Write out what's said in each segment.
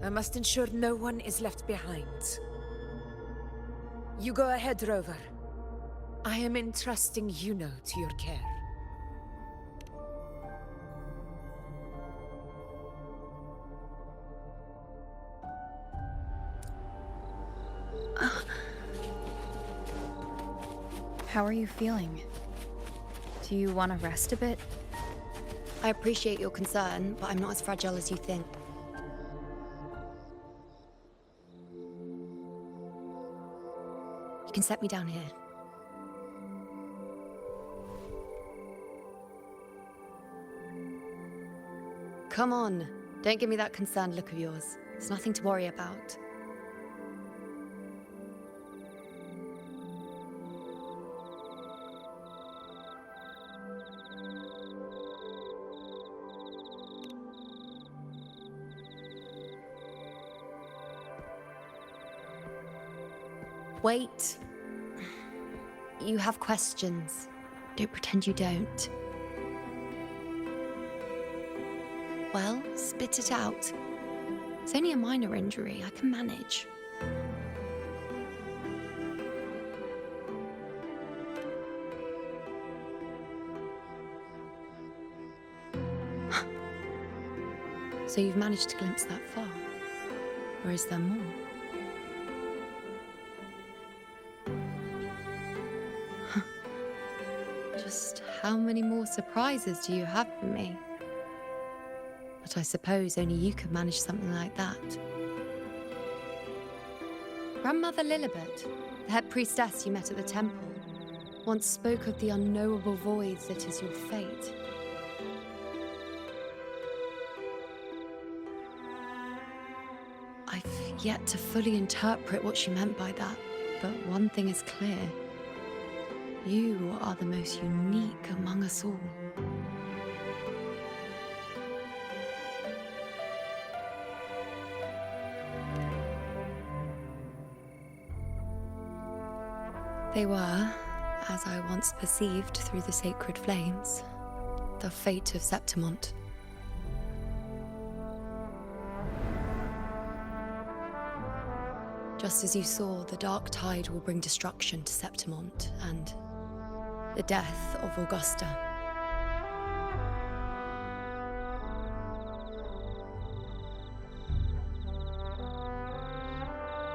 I must ensure no one is left behind. You go ahead, Rover. I am entrusting Yuno to your care. How are you feeling? Do you want to rest a bit? I appreciate your concern, but I'm not as fragile as you think. You can set me down here. Come on, don't give me that concerned look of yours. There's nothing to worry about. Wait. You have questions. Don't pretend you don't. Well, spit it out. It's only a minor injury. I can manage. So you've managed to glimpse that far? Or is there more? Just how many more surprises do you have for me? But I suppose only you could manage something like that. Grandmother Lilibet, the head priestess you met at the temple, once spoke of the unknowable void that is your fate. I've yet to fully interpret what she meant by that, but one thing is clear. You are the most unique among us all. They were, as I once perceived through the sacred flames, the fate of Septimont. Just as you saw, the dark tide will bring destruction to Septimont and the death of Augusta.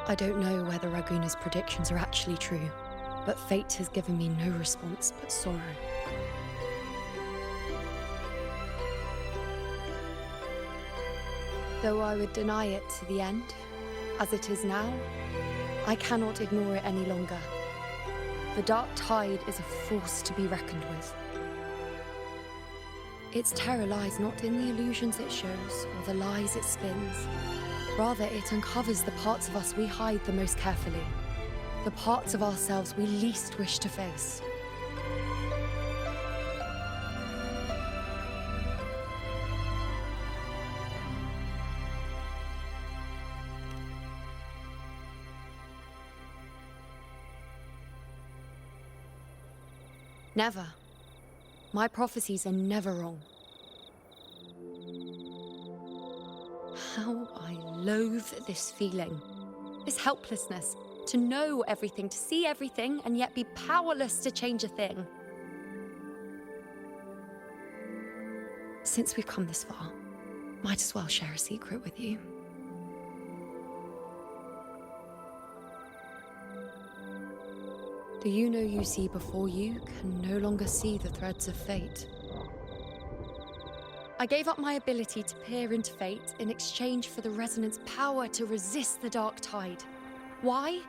I don't know whether Raguna's predictions are actually true, but fate has given me no response but sorrow. Though I would deny it to the end, as it is now, I cannot ignore it any longer. The dark tide is a force to be reckoned with. Its terror lies not in the illusions it shows or the lies it spins. Rather, it uncovers the parts of us we hide the most carefully, the parts of ourselves we least wish to face. Never. My prophecies are never wrong. How I loathe this feeling, this helplessness, to know everything, to see everything, and yet be powerless to change a thing. Since we've come this far, might as well share a secret with you. The Yuno you see before you can no longer see the threads of fate. I gave up my ability to peer into fate in exchange for the resonance power to resist the dark tide. Why?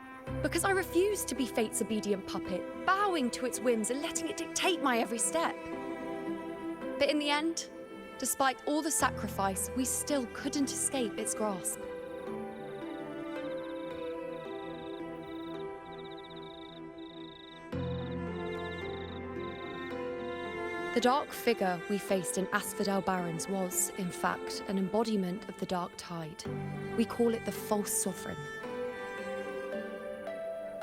Because I refused to be fate's obedient puppet, bowing to its whims and letting it dictate my every step. But in the end, despite all the sacrifice, we still couldn't escape its grasp. The dark figure we faced in Asphodel Barrens was, in fact, an embodiment of the dark tide. We call it the false sovereign.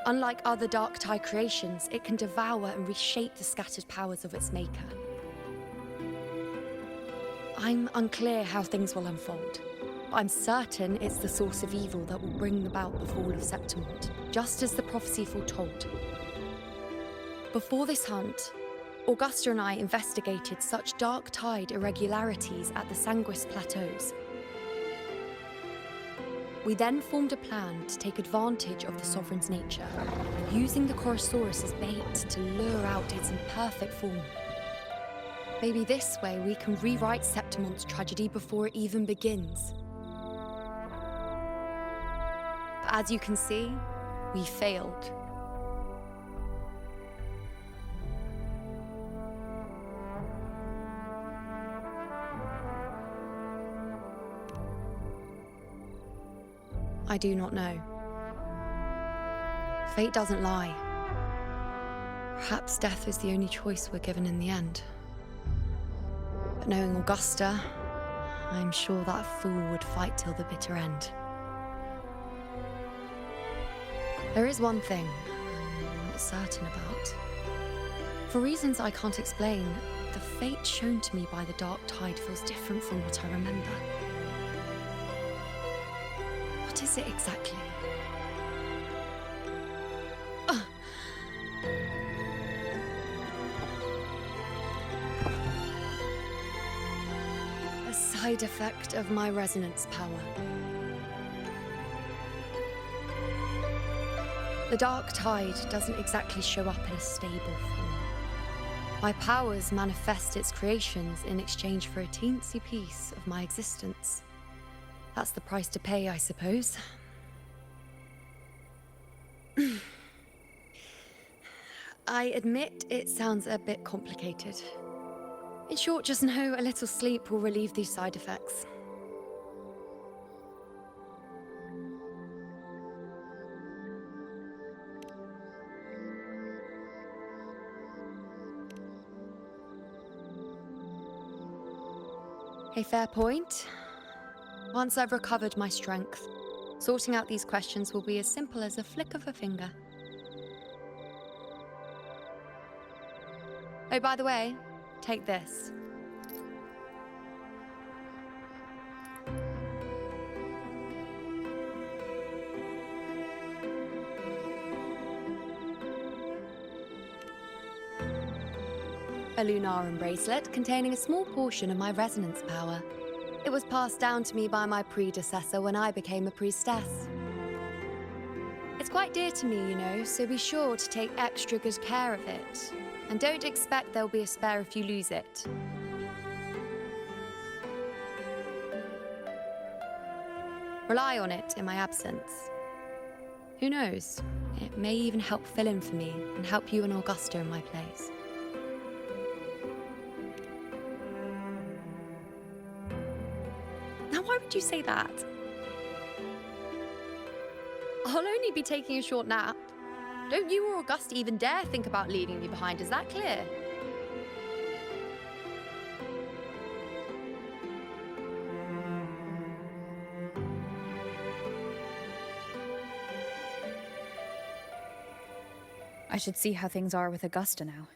Unlike other dark tide creations, it can devour and reshape the scattered powers of its maker. I'm unclear how things will unfold, I'm certain it's the source of evil that will bring about the fall of Septimont, just as the prophecy foretold. Before this hunt, Augusta and I investigated such dark tide irregularities at the Sanguis Plateaus. We then formed a plan to take advantage of the Sovereign's nature, using the Chorosaurus as bait to lure out its imperfect form. Maybe this way we can rewrite Septimont's tragedy before it even begins. But as you can see, we failed. I do not know. Fate doesn't lie. Perhaps death is the only choice we're given in the end. But knowing Augusta, I'm sure that fool would fight till the bitter end. There is one thing I'm not certain about. For reasons I can't explain, the fate shown to me by the dark tide feels different from what I remember. What is it exactly? A side effect of my resonance power. The dark tide doesn't exactly show up in a stable form. My powers manifest its creations in exchange for a teensy piece of my existence. That's the price to pay, I suppose. I admit it sounds a bit complicated. In short, just know a little sleep will relieve these side effects. A fair point. Once I've recovered my strength, sorting out these questions will be as simple as a flick of a finger. Oh, by the way, take this. A Lunarum bracelet containing a small portion of my resonance power. It was passed down to me by my predecessor when I became a priestess. It's quite dear to me, you know, so be sure to take extra good care of it. And don't expect there'll be a spare if you lose it. Rely on it in my absence. Who knows? It may even help fill in for me and help you and Augusta in my place. Now, why would you say that? I'll only be taking a short nap. Don't you or Augusta even dare think about leaving me behind, is that clear? I should see how things are with Augusta now.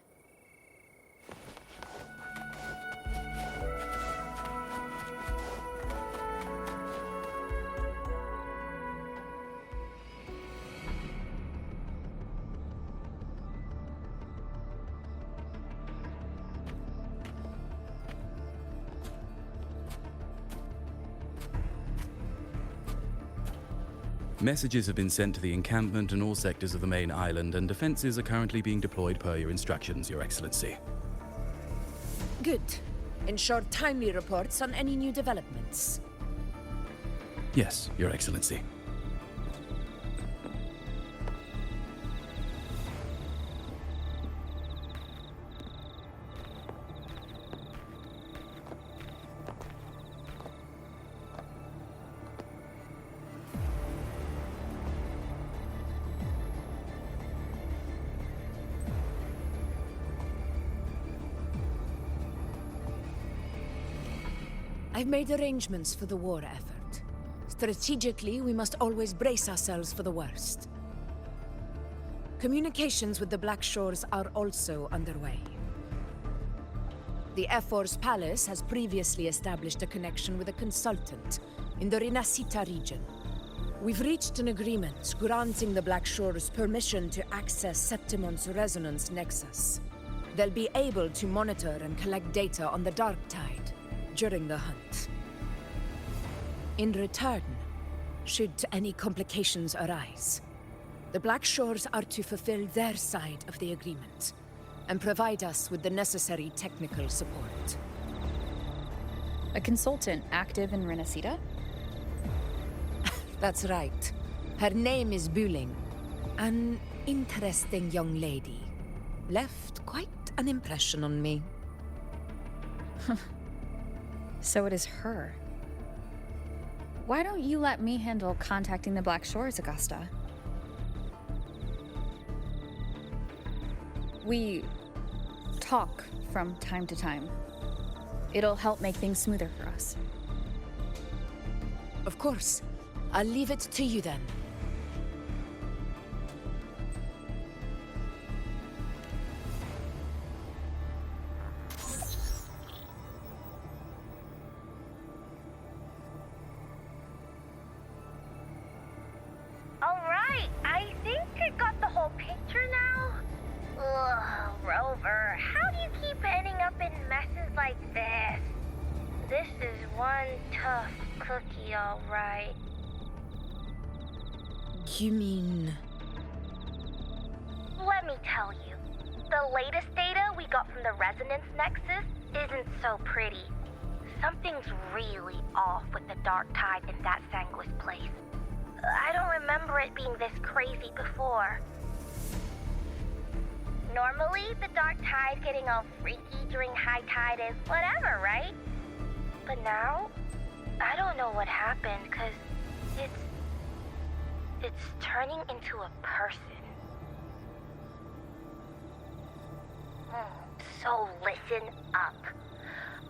Messages have been sent to the encampment and all sectors of the main island, and defenses are currently being deployed per your instructions, Your Excellency. Good. Ensure timely reports on any new developments. Yes, Your Excellency. I've made arrangements for the war effort. Strategically, we must always brace ourselves for the worst. Communications with the Black Shores are also underway. The Air Force Palace has previously established a connection with a consultant, in the Rinascita region. We've reached an agreement granting the Black Shores permission to access Septimon's resonance nexus. They'll be able to monitor and collect data on the Dark Tide during the hunt. In return, should any complications arise, the Black Shores are to fulfill their side of the agreement and provide us with the necessary technical support. A consultant active in Rinascita? That's right. Her name is Buling. An interesting young lady. Left quite an impression on me. So it is her. Why don't you let me handle contacting the Black Shores, Augusta? We talk from time to time. It'll help make things smoother for us. Of course. I'll leave it to you then. Alright, I think I got the whole picture now. Ugh, Rover, how do you keep ending up in messes like this? This is one tough cookie, alright. You mean... Let me tell you, the latest data we got from the resonance nexus isn't so pretty. Something's really off with the Dark Tide in that Sanguis place. I don't remember it being this crazy before. Normally, the Dark Tide getting all freaky during high tide is whatever, right? But now, I don't know what happened, cause it's turning into a person. So listen up.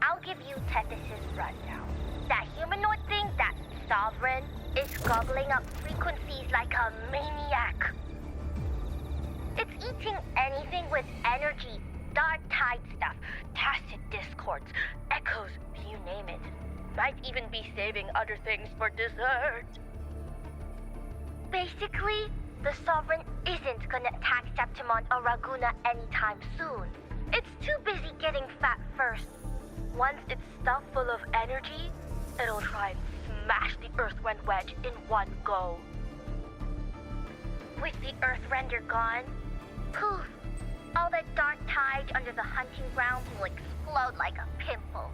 I'll give you Tethys' rundown. That humanoid thing, that Sovereign, is gobbling up frequencies like a maniac. It's eating anything with energy, Dark Tide stuff, tacit discords, echoes, you name it. Might even be saving other things for dessert. Basically, the Sovereign isn't gonna attack Septimon or Raguna anytime soon. It's too busy getting fat first. Once it's stuffed full of energy, it'll try and smash the Earthrend wedge in one go. With the Earthrender gone, poof, all the Dark Tide under the hunting grounds will explode like a pimple.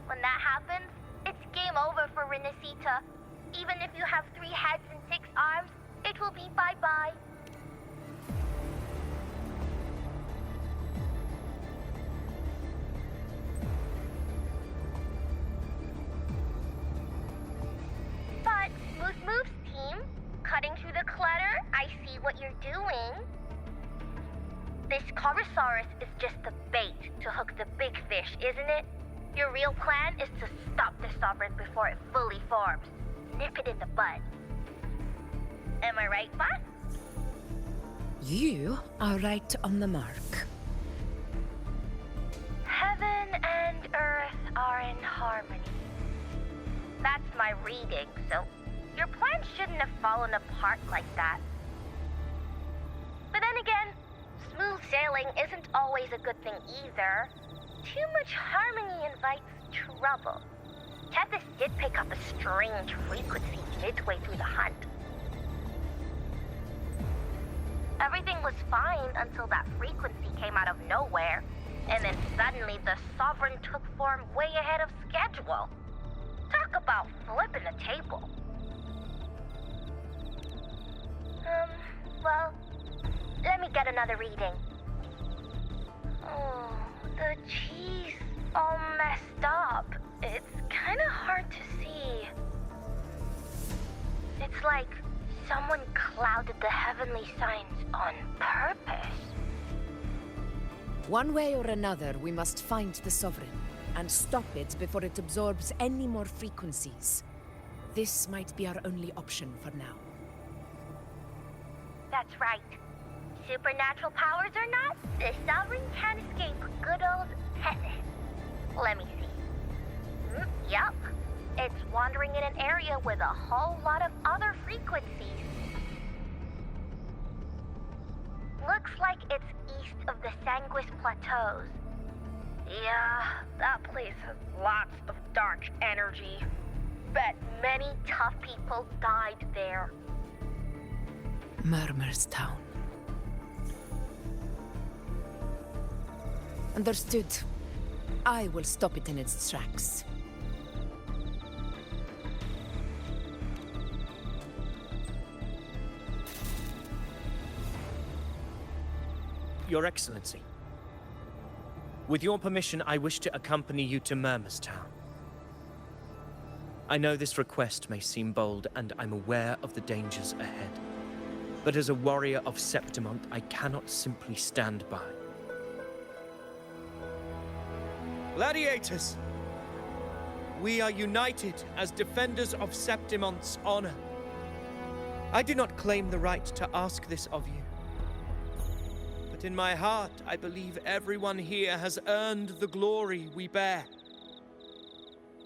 When that happens, it's game over for Rinascita. Even if you have 3 heads and 6 arms, it will be bye-bye. But Smooth Moves team, cutting through the clutter, I see what you're doing. This Corosaurus is just the bait to hook the big fish, isn't it? Your real plan is to stop the Sovereign before it fully forms. Nip it in the bud. Am I right, Bot? You are right on the mark. Heaven and Earth are in harmony. That's my reading, so your plan shouldn't have fallen apart like that. But then again, smooth sailing isn't always a good thing either. Too much harmony invites trouble. Tethys did pick up a strange frequency midway through the hunt. Everything was fine until that frequency came out of nowhere, and then suddenly the Sovereign took form way ahead of schedule. Talk about flipping the table. Well, let me get another reading. Oh, the cheese all messed up. It's kind of hard to see. It's like someone clouded the heavenly signs on purpose. One way or another, we must find the Sovereign and stop it before it absorbs any more frequencies. This might be our only option for now. That's right. Supernatural powers or not, the Sovereign can't escape good old Tethys. Let me see. Yup. it's wandering in an area with a whole lot of other frequencies. Looks like it's east of the Sanguis Plateaus. Yeah, that place has lots of dark energy. Bet many tough people died there. Murmur's Town. Understood. I will stop it in its tracks. Your Excellency, with your permission, I wish to accompany you to Murmur's Town. I know this request may seem bold, and I'm aware of the dangers ahead. But as a warrior of Septimont, I cannot simply stand by. Gladiators! We are united as defenders of Septimont's honor. I do not claim the right to ask this of you. But in my heart, I believe everyone here has earned the glory we bear.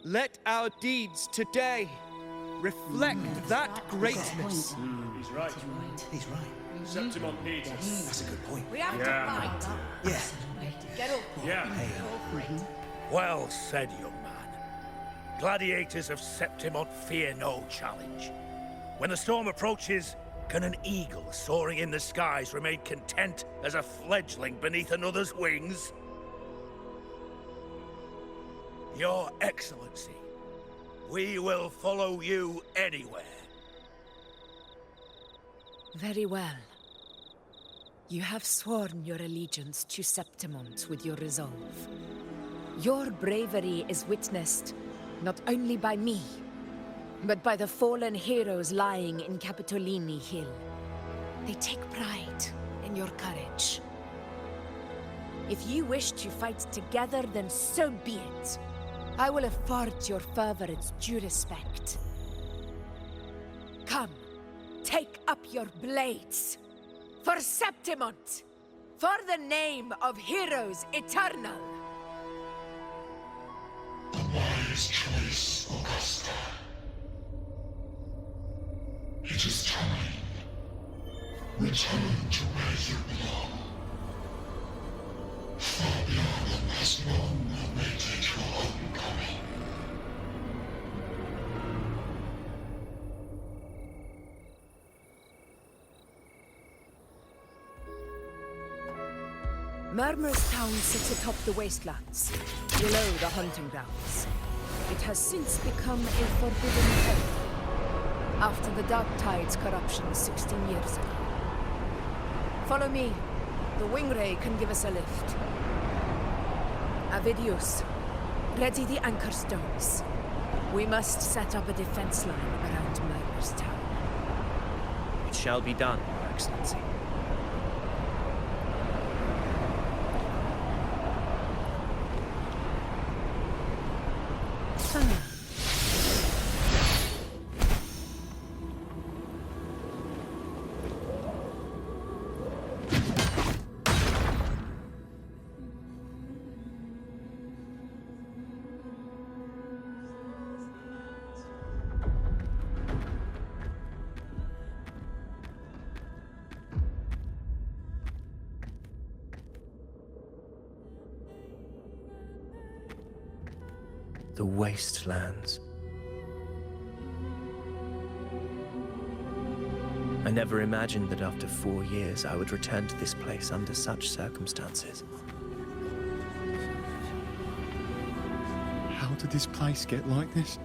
Let our deeds today reflect that greatness. He's right. He's right. Septimont needs us. That's a good point. We have to fight. Yeah. Get up. Yeah. Well said, young man. Gladiators of Septimont fear no challenge. When the storm approaches, can an eagle soaring in the skies remain content as a fledgling beneath another's wings? Your Excellency, we will follow you anywhere. Very well. You have sworn your allegiance to Septimont with your resolve. Your bravery is witnessed not only by me, but by the fallen heroes lying in Capitolini Hill. They take pride in your courage. If you wish to fight together, then so be it. I will afford your fervor its due respect. Come, take up your blades. For Septimont! For the name of Heroes Eternal! The wise choice, Augusta. It is time. Return to where you belong. Fabian has long awaited your homecoming. Murmur's Town sits atop the wastelands, below the hunting grounds. It has since become a forbidden territory, after the Dark Tide's corruption 16 years ago. Follow me. The Wingray can give us a lift. Avidius, ready the anchor stones. We must set up a defense line around Murmur's Town. It shall be done, Your Excellency. The wastelands. I never imagined that after 4 years I would return to this place under such circumstances. How did this place get like this?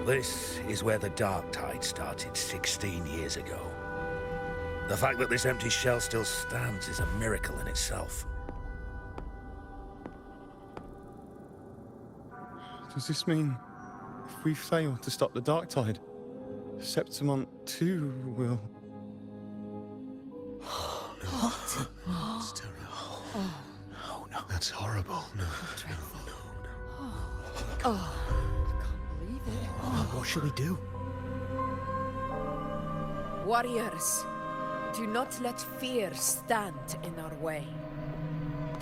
This is where the Dark Tide started 16 years ago. The fact that this empty shell still stands is a miracle in itself. Does this mean if we fail to stop the Dark Tide, Septimont too will... Oh, no. What? That's terrible. Oh, no. That's horrible. No. Oh, I can't believe it. Oh, what shall we do? Warriors, do not let fear stand in our way.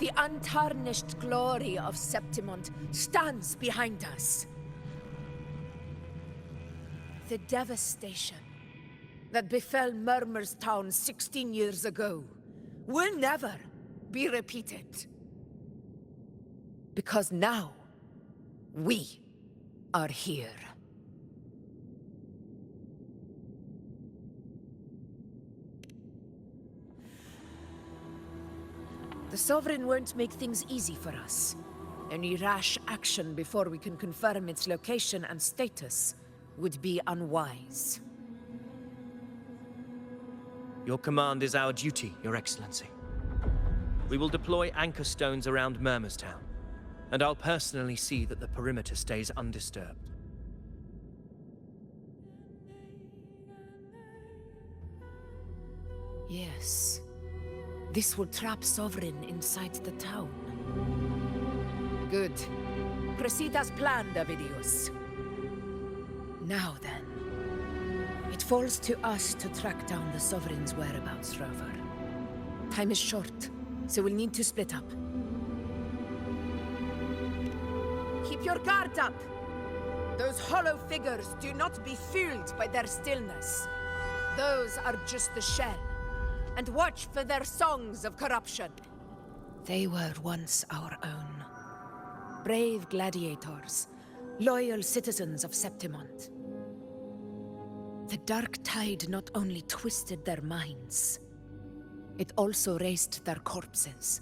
The untarnished glory of Septimont stands behind us. The devastation that befell Murmur's town 16 years ago will never be repeated. Because now, we are here. The Sovereign won't make things easy for us. Any rash action before we can confirm its location and status would be unwise. Your command is our duty, Your Excellency. We will deploy anchor stones around Murmur's town, and I'll personally see that the perimeter stays undisturbed. Yes. This will trap Sovereign inside the town. Good. Proceed as planned, Avidius. Now then. It falls to us to track down the Sovereign's whereabouts, Rover. Time is short, so we'll need to split up. Keep your guard up! Those hollow figures do not be fooled by their stillness. Those are just the shell. And watch for their songs of corruption. They were once our own. Brave gladiators, loyal citizens of Septimont. The dark tide not only twisted their minds, it also raised their corpses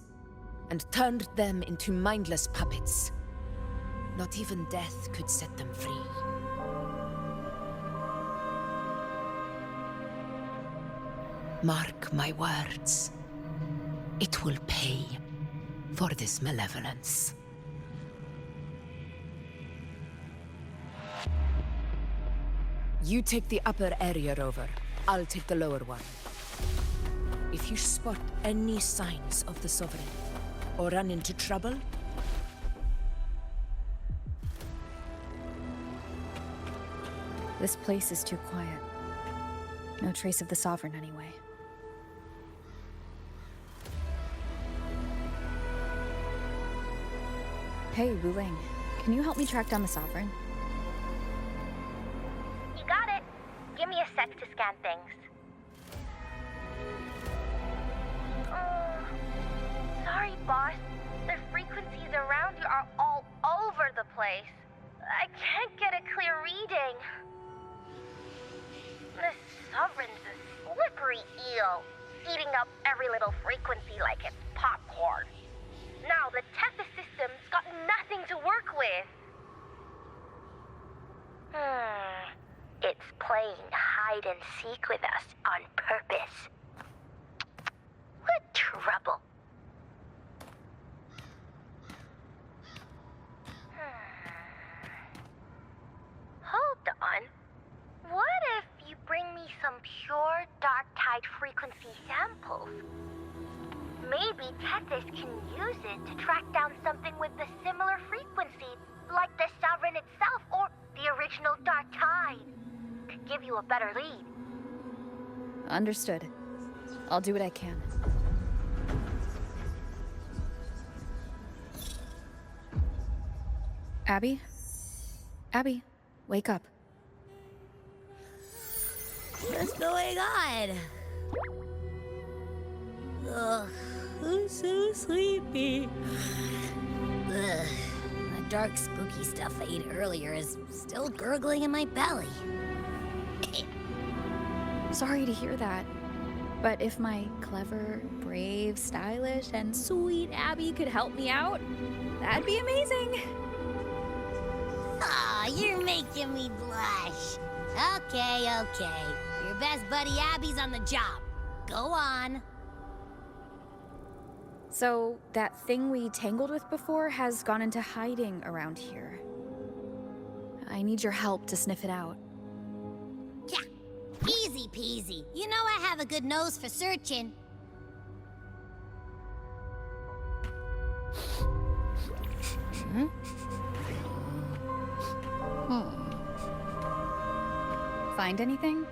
and turned them into mindless puppets. Not even death could set them free. Mark my words. It will pay for this malevolence. You take the upper area, Rover. I'll take the lower one. If you spot any signs of the Sovereign, or run into trouble, This place is too quiet. No trace of the Sovereign anyway. Hey, Wuthering. Can you help me track down the Sovereign? You got it. Give me a sec to scan things. Sorry, boss. The frequencies around you are all over the place. I can't get a clear reading. The Sovereign's a slippery eel, eating up every little frequency like it's popcorn. Now the Tethys system's got nothing to work with. It's playing hide and seek with us on purpose. What trouble. Hold on. What if you bring me some pure dark tide frequency samples? Maybe Tethys can use it to track down something with a similar frequency, like the Sovereign itself or the original dark tide. Could give you a better lead. Understood. I'll do what I can. Abby? Abby, wake up. What's going on? Ugh, I'm so sleepy. Ugh, the dark, spooky stuff I ate earlier is still gurgling in my belly. Sorry to hear that. But if my clever, brave, stylish, and sweet Abby could help me out, that'd be amazing. Aw, you're making me blush. Okay. Your best buddy Abby's on the job. Go on. So, that thing we tangled with before has gone into hiding around here. I need your help to sniff it out. Yeah, easy peasy. You know I have a good nose for searching. Find anything?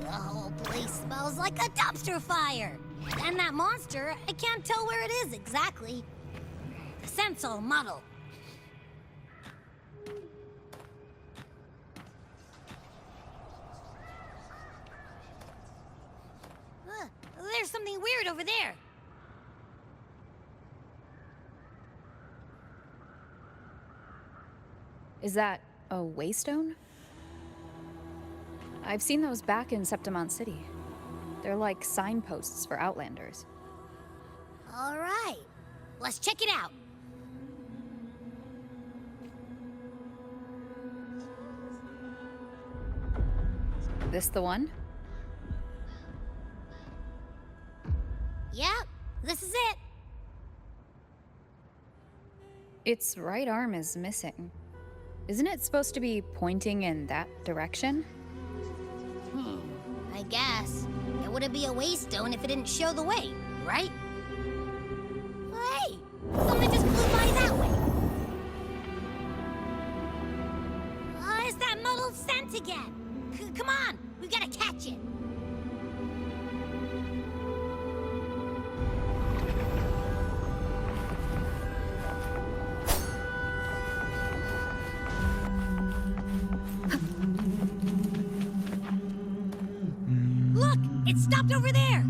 The whole place smells like a dumpster fire. And that monster, I can't tell where it is exactly. The scent's all muddled. There's something weird over there. Is that a waystone? I've seen those back in Septimon City. They're like signposts for Outlanders. All right, let's check it out. This the one? Yep, this is it. Its right arm is missing. Isn't it supposed to be pointing in that direction? I guess. It wouldn't be a waystone if it didn't show the way, right? Hey, something just flew by that way. It's that muddled scent again. Come on, we gotta catch it. Look, it stopped over there.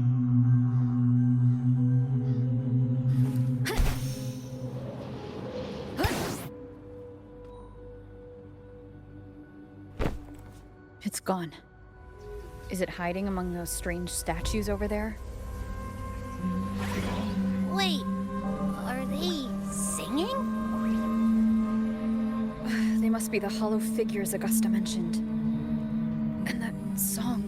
It's gone. Is it hiding among those strange statues over there? Wait, are they singing? They must be the hollow figures Augusta mentioned. And that song.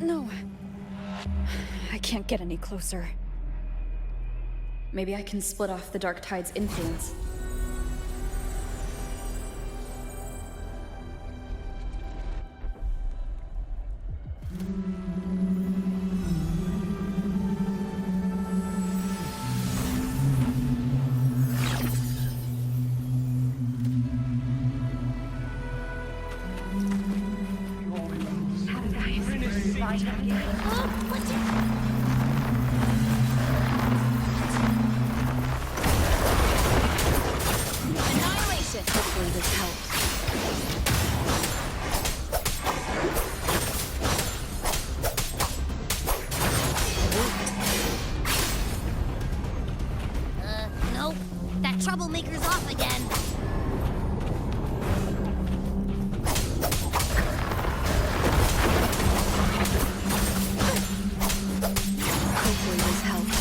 No. I can't get any closer. Maybe I can split off the Dark Tide's influence. Hopefully this helps. Nope. That troublemaker's off again. Hopefully this helps.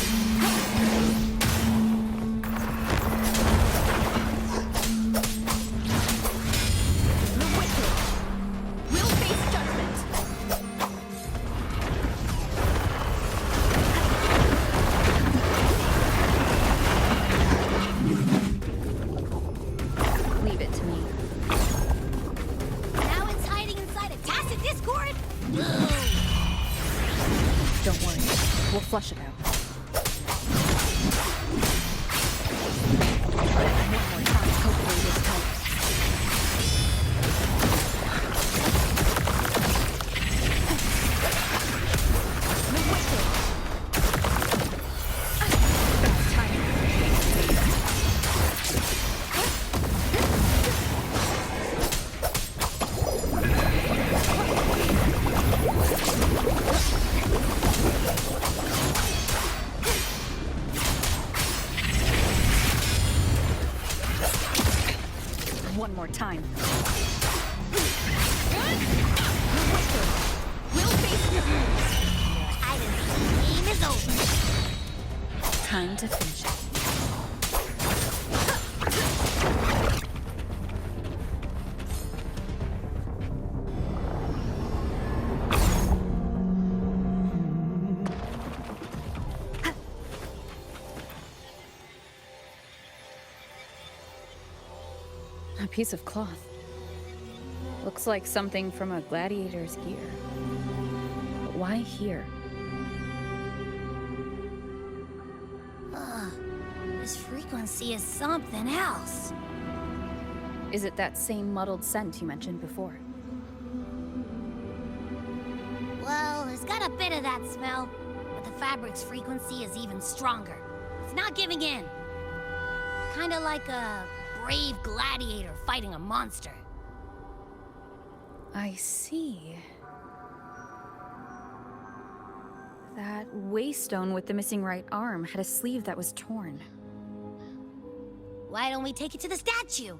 Leave it to me. Now it's hiding inside a tacit discord? Don't worry. We'll flush it out. Hopefully this helps. One more time. We'll face your moves. Game is over. Time to finish it. A piece of cloth. Looks like something from a gladiator's gear. But why here? This frequency is something else. Is it that same muddled scent you mentioned before? bit of that smell, but the fabric's frequency is even stronger. It's not giving in. Kinda like a brave gladiator fighting a monster. I see. That waystone with the missing right arm had a sleeve that was torn. Why don't we take it to the statue?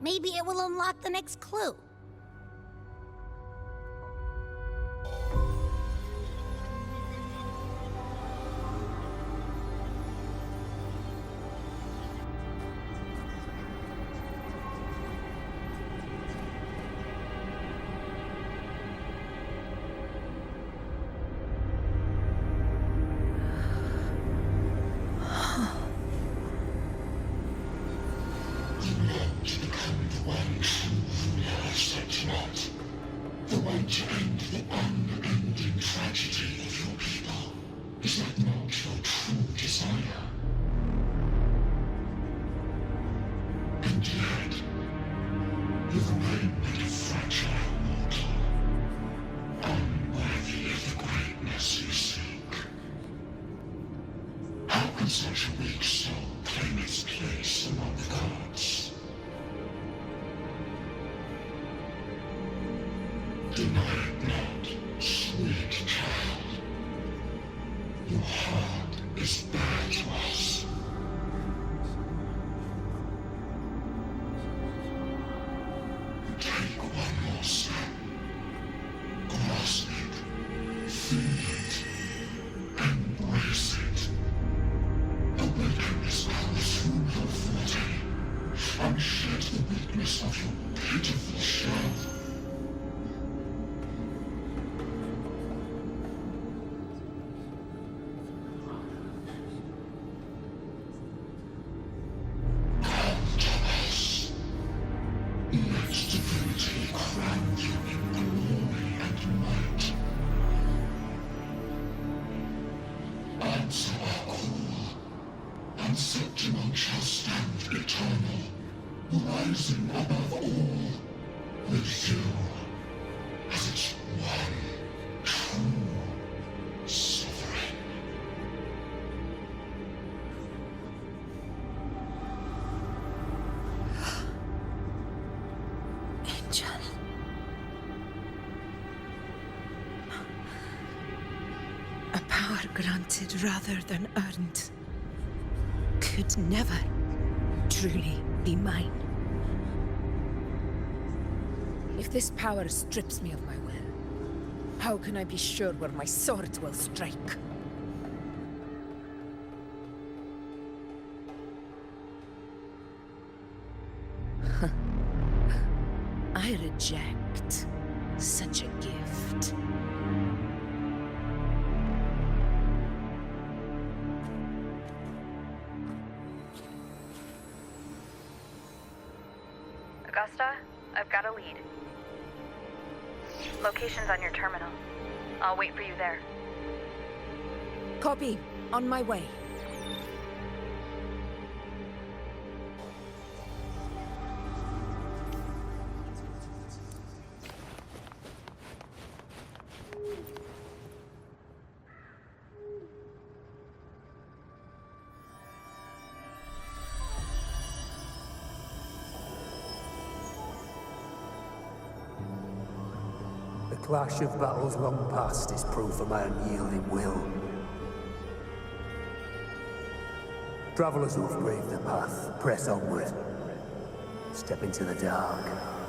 Maybe it will unlock the next clue. Granted rather than earned, could never truly be mine. If this power strips me of my will, how can I be sure where my sword will strike? I reject such a gift. Augusta, I've got a lead. Location's on your terminal. I'll wait for you there. Copy. On my way. The clash of battles long past is proof of my unyielding will. Travelers who have braved the path, press onward. Step into the dark,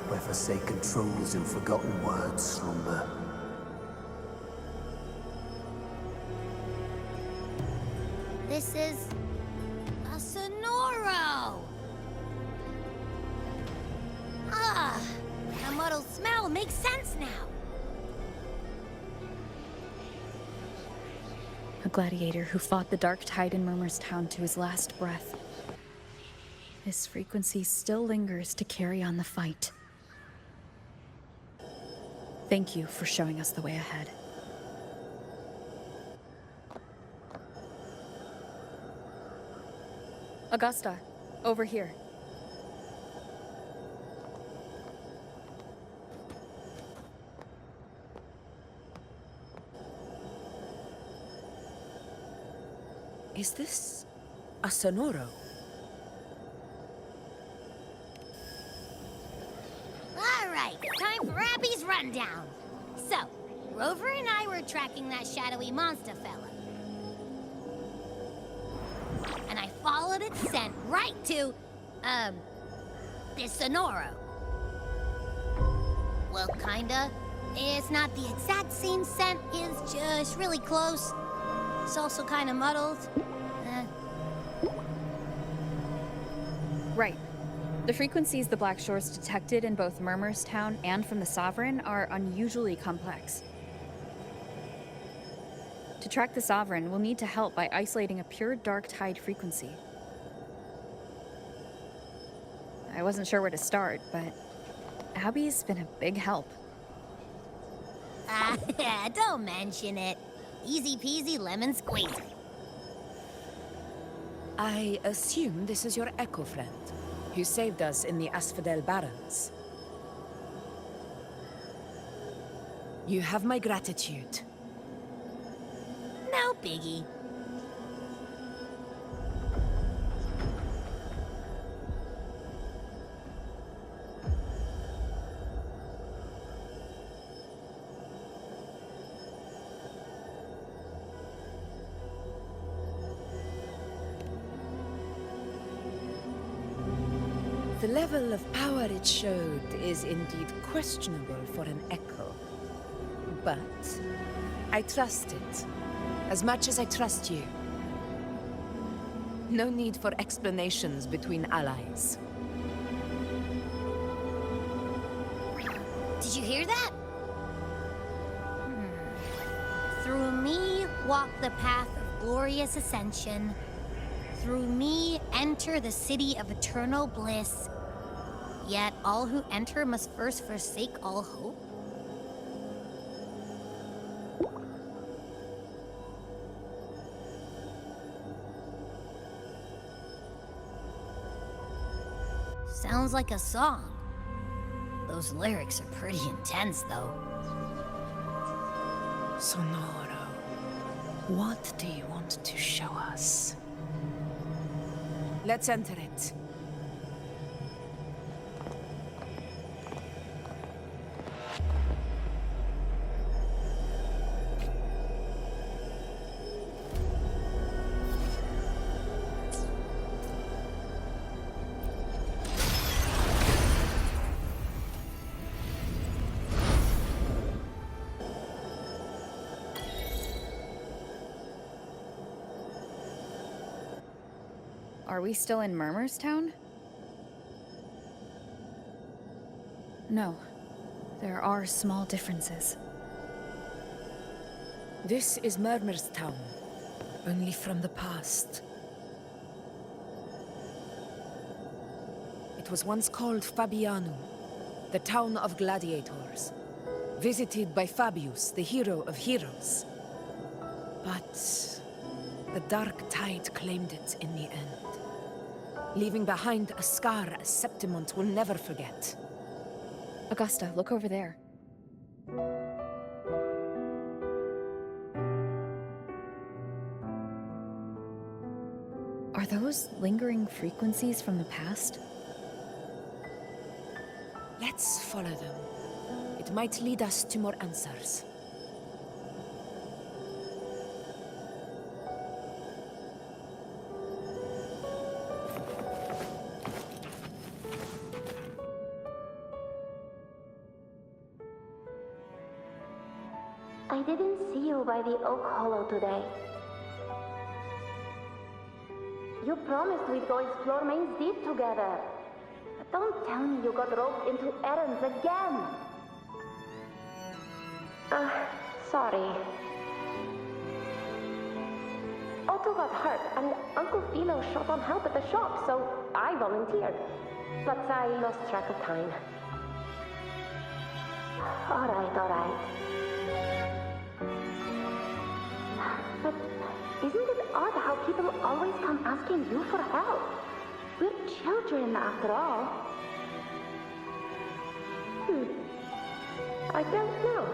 where forsaken truths and forgotten words slumber. This is a Sonoro! Ah, the muddled smell makes sense now. A gladiator who fought the dark tide in Murmur's town to his last breath. This frequency still lingers to carry on the fight. Thank you for showing us the way ahead. Augusta, over here. Is this a Sonoro? All right, time for Abby's rundown. So, Rover and I were tracking that shadowy monster fella. And I followed its scent right to, this Sonoro. Well, kinda. It's not the exact same scent, it's just really close. It's also kinda muddled. Right. The frequencies the Black Shores detected in both Murmurstown and from the Sovereign are unusually complex. To track the Sovereign, we'll need to help by isolating a pure dark tide frequency. I wasn't sure where to start, but Abby's been a big help. Don't mention it. Easy peasy lemon squeezy. I assume this is your echo friend, who saved us in the Asphodel Barrens. You have my gratitude. No biggie. The level of power it showed is indeed questionable for an echo. But I trust it, as much as I trust you. No need for explanations between allies. Did you hear that? Through me walk the path of glorious ascension. Through me enter the city of eternal bliss. Yet all who enter must first forsake all hope. Sounds like a song. Those lyrics are pretty intense, though. Sonoro, what do you want to show us? Let's enter it. Are we still in Murmurstown? No. There are small differences. This is Murmurstown, only from the past. It was once called Fabianum, the town of gladiators, visited by Fabius, the hero of heroes. But the dark tide claimed it in the end, leaving behind a scar Septimont will never forget. Augusta, look over there. Are those lingering frequencies from the past? Let's follow them. It might lead us to more answers. I didn't see you by the Oak Hollow today. You promised we'd go explore Main's Deep together. But don't tell me you got roped into errands again. Sorry. Otto got hurt, and Uncle Philo shot on help at the shop, so I volunteered. But I lost track of time. All right. But isn't it odd how people always come asking you for help? We're children, after all. I don't know.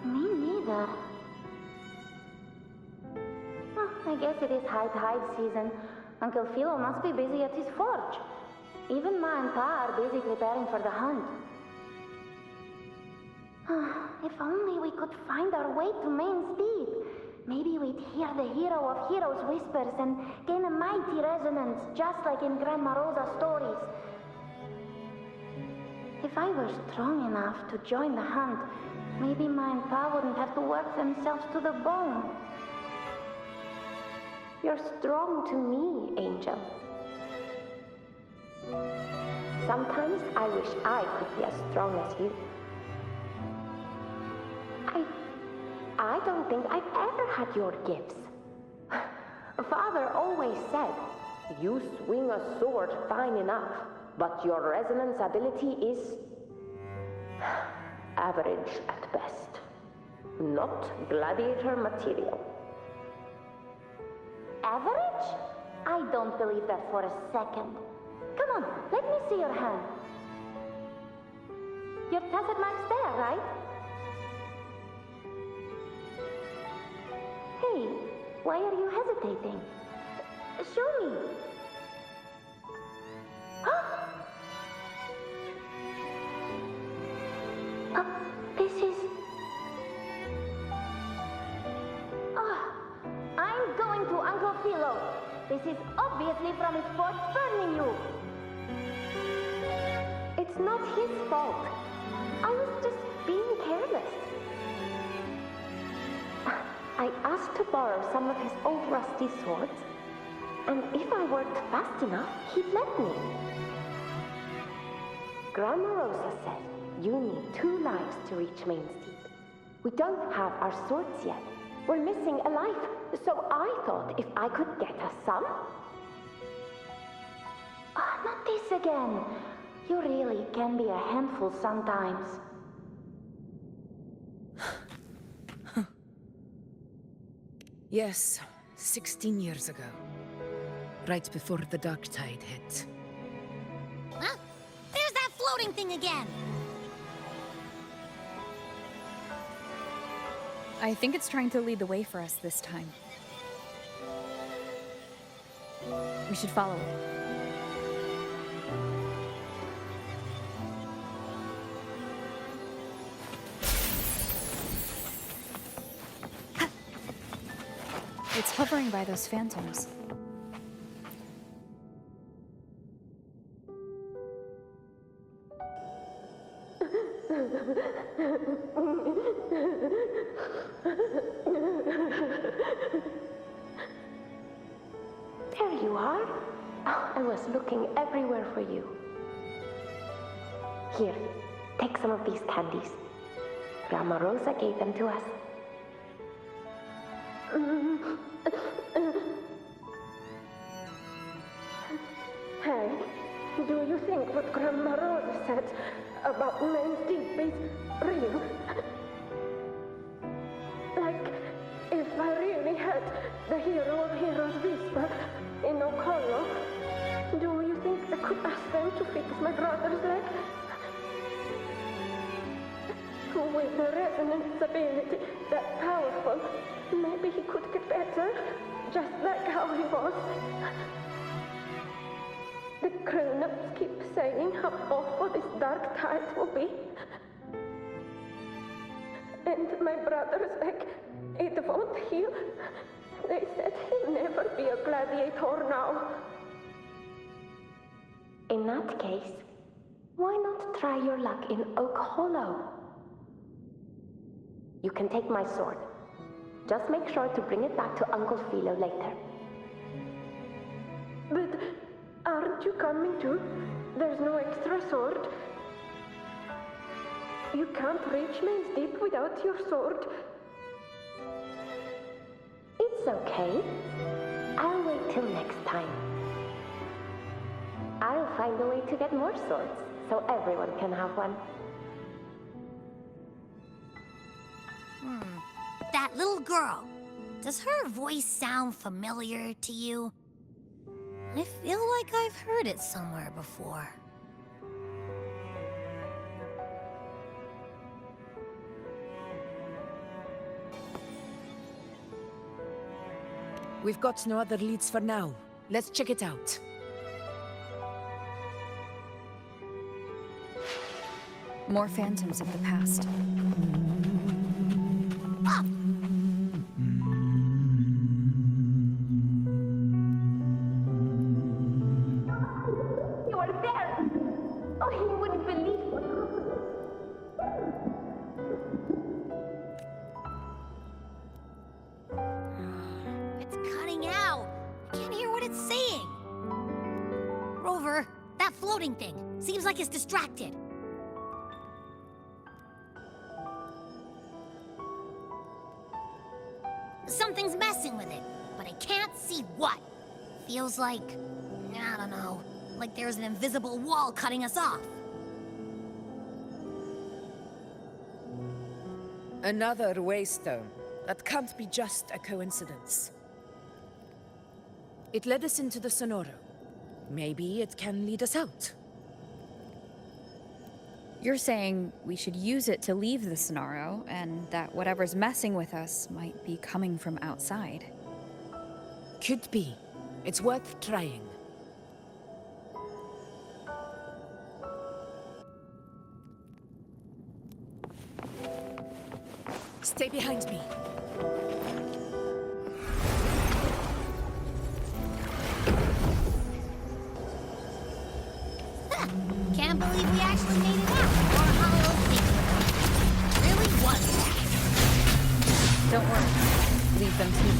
Me neither. I guess it is high tide season. Uncle Philo must be busy at his forge. Even Ma and Pa are busy preparing for the hunt. If only we could find our way to Main's Deep. Maybe we'd hear the hero of heroes whispers and gain a mighty resonance, just like in Grandma Rosa's stories. If I were strong enough to join the hunt, maybe Ma and Pa wouldn't have to work themselves to the bone. You're strong to me, Angel. Sometimes I wish I could be as strong as you. I don't think I've ever had your gifts. Father always said, you swing a sword fine enough, but your resonance ability is average at best. Not gladiator material. Average? I don't believe that for a second. Come on, let me see your hand. Your tacit mark's there, right? Hey, why are you hesitating? Show me. This is... I'm going to Uncle Philo. This is obviously from his forge burning you. It's not his fault. I was just being careless. I asked to borrow some of his old rusty swords, and if I worked fast enough, he'd let me. Grandma Rosa said you need 2 lives to reach Main's Deep. We don't have our swords yet. We're missing a life, so I thought if I could get us some... not this again. You really can be a handful sometimes. Yes, 16 years ago. Right before the dark tide hit. Huh? There's that floating thing again! I think it's trying to lead the way for us this time. We should follow it. It's hovering by those phantoms. There you are. Oh, I was looking everywhere for you. Here, take some of these candies. Grandma Rosa gave them to us. Hey, do you think what Grandma Rosa said about Main's Deep is real? Like, if I really had the hero of heroes whisper in Okolo, do you think I could ask them to fix my brother's leg? With a resonance ability that powerful, maybe he could get better, just like how he was. The grown-ups keep saying how awful this dark tide will be. And my brother's leg, it won't heal. They said he'll never be a gladiator now. In that case, why not try your luck in Oak Hollow? You can take my sword. Just make sure to bring it back to Uncle Philo later. But aren't you coming too? There's no extra sword. You can't reach Main's Deep without your sword. It's okay. I'll wait till next time. I'll find a way to get more swords, so everyone can have one. That little girl. Does her voice sound familiar to you? I feel like I've heard it somewhere before. We've got no other leads for now. Let's check it out. More phantoms of the past. You are there! Oh, you wouldn't believe what It's cutting out. I can't hear what it's saying. Rover, that floating thing seems like it's distracted. Something's messing with it, but I can't see what. Feels like, I don't know, like there's an invisible wall cutting us off. Another waystone. That can't be just a coincidence. It led us into the Sonoro. Maybe it can lead us out. You're saying we should use it to leave the Sonoro, and that whatever's messing with us might be coming from outside. Could be. It's worth trying. Stay behind me. Can't believe we actually made it out. Or hollow thing. Really was that. Don't worry. Leave them to me.